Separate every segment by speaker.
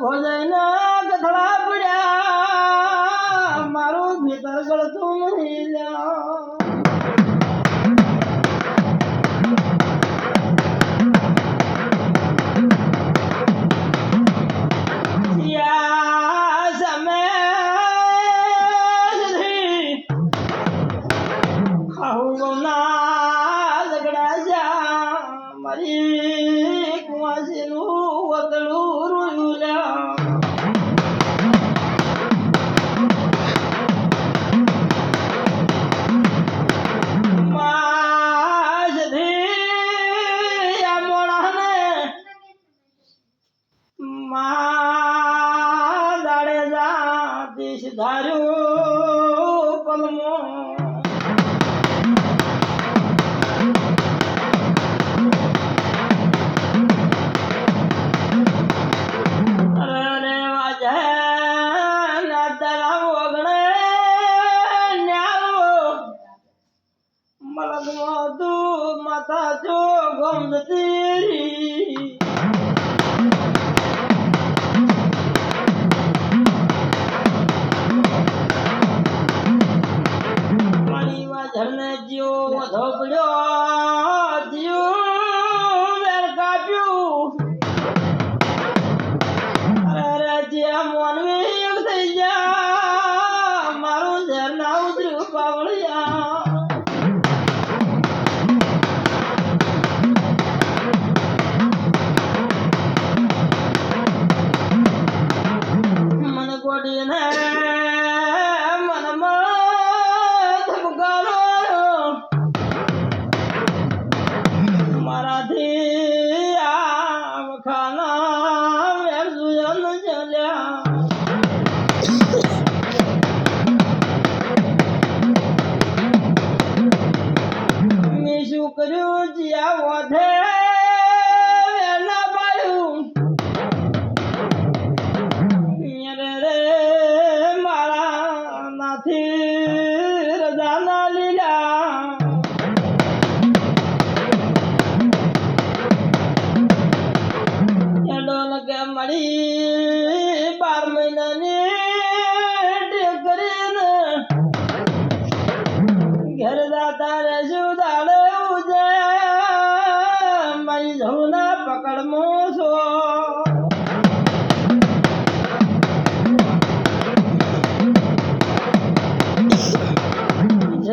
Speaker 1: ભોજના ગથડા પડ્યા મારું ભીતર ગળતું નહીં મારી કુવાસીનું વતળું રોયું દાડે જાતીશ ધાર્યું પલમો માતા જો ગમ તેરી મારી વાઝરને જીઓ વધો પડ્યો જીઓ વેર કાપ્યું અરે જે મોનવી એક થઈ જા મારું ઝેર ના ઉતર્યું પાવળિયા કર્યું જ્યાં વધે ના પાડ્યું રે મારા નાથી રજાના લીલા ડોલ કે મળી 12 મહિનાની ટેક કરીને ઘર જાતા રહેશું દાડે જહુના પકડમો છો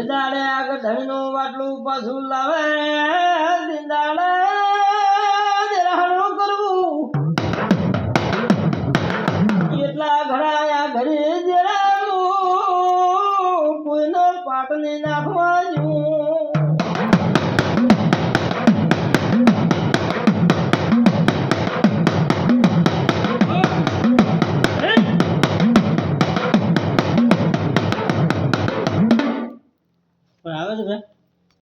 Speaker 1: દાડે આગળ ધણીનું વાટલું પાછું લાવે દાડે હળવું કરવું એટલા ઘડાયા ઘરે જરા કોઈનો પાટની નાખવા જવું